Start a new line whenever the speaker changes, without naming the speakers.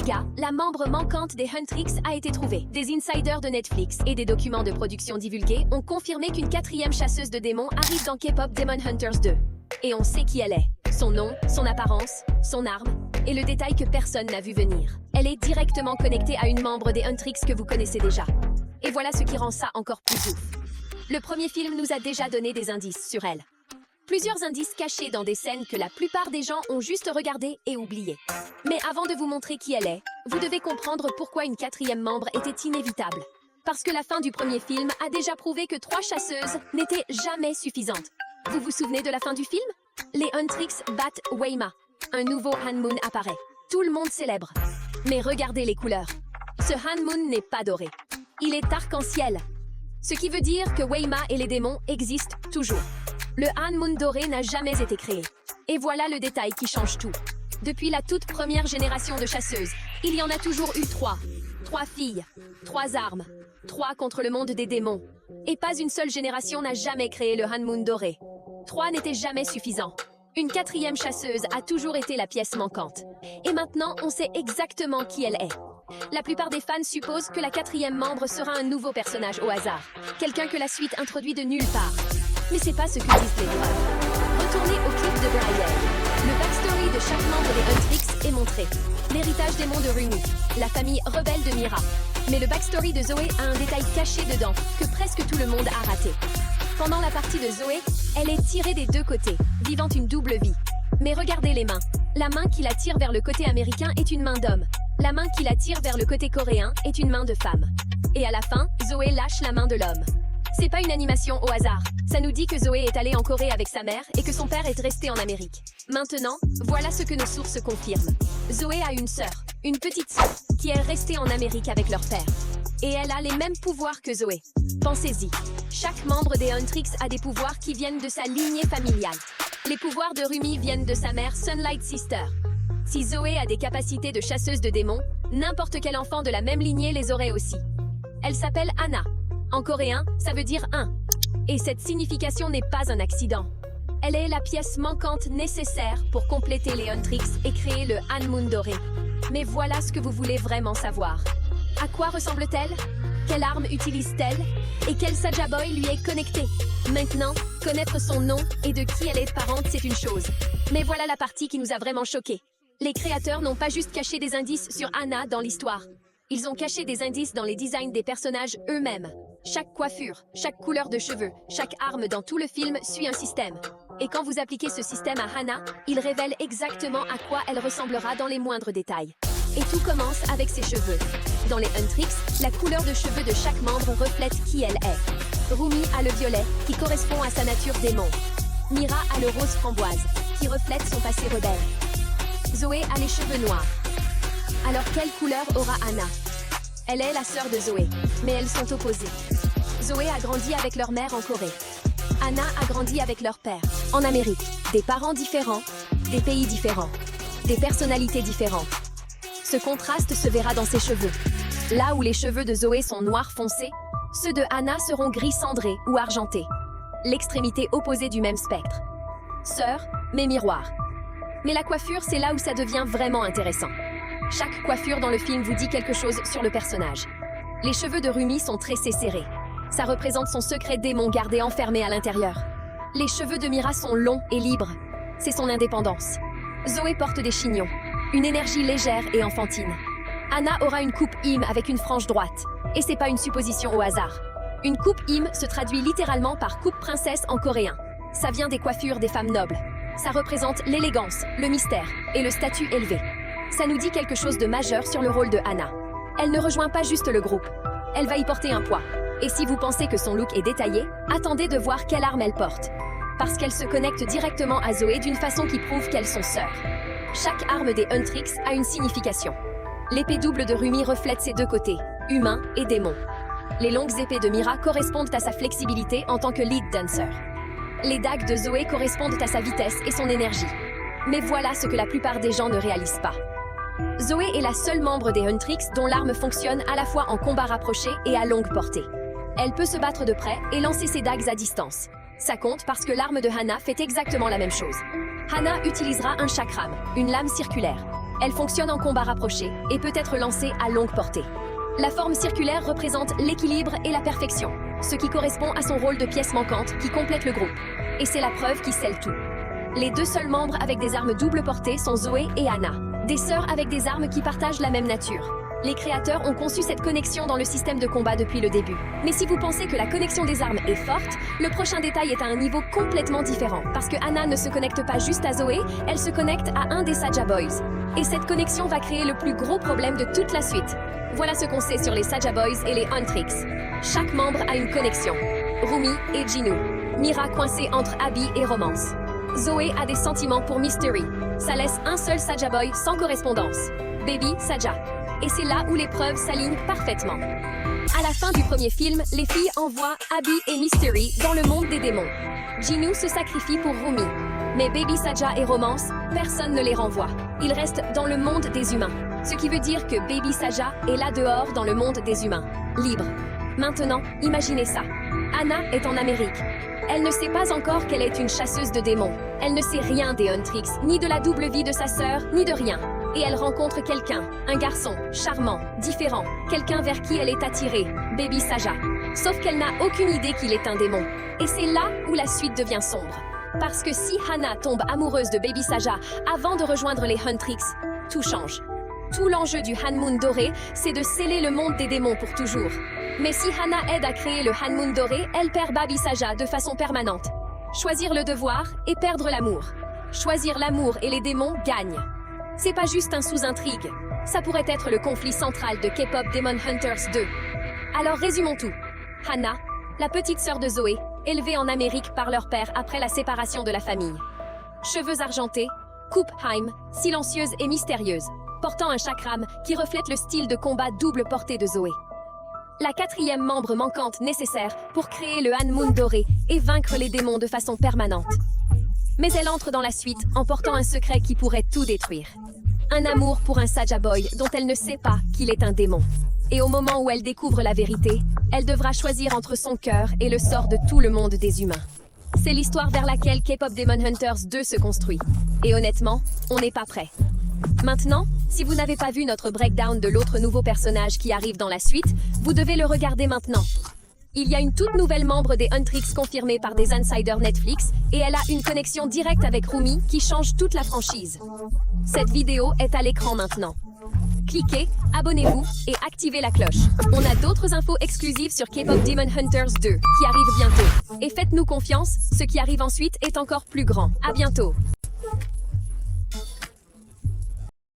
gars, la membre manquante des Huntrix a été trouvée. Des insiders de Netflix et des documents de production divulgués ont confirmé qu'une 4e chasseuse de démons arrive dans K-pop Demon Hunters 2. Et on sait qui elle est. Son nom, son apparence, son arme, et le détail que personne n'a vu venir. Elle est directement connectée à une membre des Huntrix que vous connaissez déjà. Et voilà ce qui rend ça encore plus ouf. Le premier film nous a déjà donné des indices sur elle. Plusieurs indices cachés dans des scènes que la plupart des gens ont juste regardées et oubliées. Mais avant de vous montrer qui elle est, vous devez comprendre pourquoi une 4e membre était inévitable. Parce que la fin du premier film a déjà prouvé que 3 chasseuses n'étaient jamais suffisantes. Vous vous souvenez de la fin du film? Les Huntrix battent Weima. Un nouveau Han-Moon apparaît. Tout le monde célèbre. Mais regardez les couleurs. Ce Han-Moon n'est pas doré. Il est arc-en-ciel. Ce qui veut dire que Weima et les démons existent toujours. Le Han-Moon doré n'a jamais été créé. Et voilà le détail qui change tout. Depuis la toute première génération de chasseuses, il y en a toujours eu 3. 3 filles, 3 armes, 3 contre le monde des démons. Et pas une seule génération n'a jamais créé le Han-Moon doré. 3 n'était jamais suffisant. Une 4e chasseuse a toujours été la pièce manquante. Et maintenant, on sait exactement qui elle est. La plupart des fans supposent que la 4e membre sera un nouveau personnage au hasard. Quelqu'un que la suite introduit de nulle part. Mais c'est pas ce que disent les preuves. Retournez au clip de Brian. Le backstory de chaque membre des Huntrix est montré. L'héritage des monts de Rumi, la famille rebelle de Mira. Mais le backstory de Zoé a un détail caché dedans que presque tout le monde a raté. Pendant la partie de Zoé, elle est tirée des 2 côtés, vivant une double vie. Mais regardez les mains. La main qui la tire vers le côté américain est une main d'homme. La main qui la tire vers le côté coréen est une main de femme. Et à la fin, Zoé lâche la main de l'homme. C'est pas une animation au hasard. Ça nous dit que Zoé est allée en Corée avec sa mère et que son père est resté en Amérique. Maintenant, voilà ce que nos sources confirment. Zoé a une sœur, une petite sœur, qui est restée en Amérique avec leur père. Et elle a les mêmes pouvoirs que Zoé. Pensez-y. Chaque membre des Huntrix a des pouvoirs qui viennent de sa lignée familiale. Les pouvoirs de Rumi viennent de sa mère Sunlight Sister. Si Zoé a des capacités de chasseuse de démons, n'importe quel enfant de la même lignée les aurait aussi. Elle s'appelle Anna. En coréen, ça veut dire un. Et cette signification n'est pas un accident. Elle est la pièce manquante nécessaire pour compléter les Huntrix et créer le Han-Moon doré. Mais voilà ce que vous voulez vraiment savoir. À quoi ressemble-t-elle? Quelle arme utilise-t-elle? Et quel Saja Boy lui est connecté? Maintenant, connaître son nom et de qui elle est parente, c'est une chose. Mais voilà la partie qui nous a vraiment choqués. Les créateurs n'ont pas juste caché des indices sur Anna dans l'histoire. Ils ont caché des indices dans les designs des personnages eux-mêmes. Chaque coiffure, chaque couleur de cheveux, chaque arme dans tout le film suit un système. Et quand vous appliquez ce système à Hana, il révèle exactement à quoi elle ressemblera dans les moindres détails. Et tout commence avec ses cheveux. Dans les Huntrix, la couleur de cheveux de chaque membre reflète qui elle est. Rumi a le violet, qui correspond à sa nature démon. Mira a le rose framboise, qui reflète son passé rebelle. Zoé a les cheveux noirs. Alors quelle couleur aura Anna? Elle est la sœur de Zoé, mais elles sont opposées. Zoé a grandi avec leur mère en Corée. Anna a grandi avec leur père, en Amérique. Des parents différents, des pays différents, des personnalités différentes. Ce contraste se verra dans ses cheveux. Là où les cheveux de Zoé sont noirs foncés, ceux de Anna seront gris cendré ou argentés. L'extrémité opposée du même spectre. Sœur, mais miroir. Mais la coiffure, c'est là où ça devient vraiment intéressant. Chaque coiffure dans le film vous dit quelque chose sur le personnage. Les cheveux de Rumi sont tressés serrés. Ça représente son secret démon gardé enfermé à l'intérieur. Les cheveux de Mira sont longs et libres. C'est son indépendance. Zoé porte des chignons, une énergie légère et enfantine. Anna aura une coupe Im avec une frange droite. Et c'est pas une supposition au hasard. Une coupe Im se traduit littéralement par coupe princesse en coréen. Ça vient des coiffures des femmes nobles. Ça représente l'élégance, le mystère et le statut élevé. Ça nous dit quelque chose de majeur sur le rôle de Anna. Elle ne rejoint pas juste le groupe. Elle va y porter un poids. Et si vous pensez que son look est détaillé, attendez de voir quelle arme elle porte. Parce qu'elle se connecte directement à Zoé d'une façon qui prouve qu'elles sont sœurs. Chaque arme des Huntrix a une signification. L'épée double de Rumi reflète ses 2 côtés, humain et démon. Les longues épées de Mira correspondent à sa flexibilité en tant que lead dancer. Les dagues de Zoé correspondent à sa vitesse et son énergie. Mais voilà ce que la plupart des gens ne réalisent pas. Zoé est la seule membre des Huntrix dont l'arme fonctionne à la fois en combat rapproché et à longue portée. Elle peut se battre de près et lancer ses dagues à distance. Ça compte parce que l'arme de Hana fait exactement la même chose. Hana utilisera un chakram, une lame circulaire. Elle fonctionne en combat rapproché et peut être lancée à longue portée. La forme circulaire représente l'équilibre et la perfection, ce qui correspond à son rôle de pièce manquante qui complète le groupe. Et c'est la preuve qui scelle tout. Les deux seuls membres avec des armes double portée sont Zoé et Hannah, des sœurs avec des armes qui partagent la même nature. Les créateurs ont conçu cette connexion dans le système de combat depuis le début. Mais si vous pensez que la connexion des armes est forte, le prochain détail est à un niveau complètement différent. Parce que Hannah ne se connecte pas juste à Zoé, elle se connecte à un des Saja Boys. Et cette connexion va créer le plus gros problème de toute la suite. Voilà ce qu'on sait sur les Saja Boys et les Huntrix. Chaque membre a une connexion. Rumi et Jinu. Mira coincée entre Abby et Romance. Zoé a des sentiments pour Mystery. Ça laisse un seul Saja Boy sans correspondance. Baby Saja. Et c'est là où les preuves s'alignent parfaitement. À la fin du premier film, les filles envoient Abby et Mystery dans le monde des démons. Jinu se sacrifie pour Rumi. Mais Baby Saja et Romance, personne ne les renvoie. Ils restent dans le monde des humains. Ce qui veut dire que Baby Saja est là dehors dans le monde des humains, libre. Maintenant, imaginez ça. Hannah est en Amérique. Elle ne sait pas encore qu'elle est une chasseuse de démons. Elle ne sait rien des Huntrix, ni de la double vie de sa sœur, ni de rien. Et elle rencontre quelqu'un, un garçon, charmant, différent, quelqu'un vers qui elle est attirée, Baby Saja. Sauf qu'elle n'a aucune idée qu'il est un démon. Et c'est là où la suite devient sombre. Parce que si Hannah tombe amoureuse de Baby Saja avant de rejoindre les Huntrix, tout change. Tout l'enjeu du Hanmoon doré, c'est de sceller le monde des démons pour toujours. Mais si Hannah aide à créer le Hanmoon doré, elle perd Baby Saja de façon permanente. Choisir le devoir et perdre l'amour. Choisir l'amour et les démons gagnent. C'est pas juste un sous-intrigue. Ça pourrait être le conflit central de K-pop Demon Hunters 2. Alors résumons tout. Hannah, la petite sœur de Zoé, élevée en Amérique par leur père après la séparation de la famille. Cheveux argentés, coupe Haim, silencieuse et mystérieuse, portant un chakram qui reflète le style de combat double portée de Zoé. La quatrième membre manquante nécessaire pour créer le Hanmoon doré et vaincre les démons de façon permanente. Mais elle entre dans la suite en portant un secret qui pourrait tout détruire. Un amour pour un Saja Boy dont elle ne sait pas qu'il est un démon. Et au moment où elle découvre la vérité, elle devra choisir entre son cœur et le sort de tout le monde des humains. C'est l'histoire vers laquelle K-pop Demon Hunters 2 se construit. Et honnêtement, on n'est pas prêt. Maintenant, si vous n'avez pas vu notre breakdown de l'autre nouveau personnage qui arrive dans la suite, vous devez le regarder maintenant. Il y a une toute nouvelle membre des Huntrix confirmée par des insiders Netflix et elle a une connexion directe avec Rumi qui change toute la franchise. Cette vidéo est à l'écran maintenant. Cliquez, abonnez-vous et activez la cloche. On a d'autres infos exclusives sur K-pop Demon Hunters 2 qui arrivent bientôt. Et faites-nous confiance, ce qui arrive ensuite est encore plus grand. À bientôt.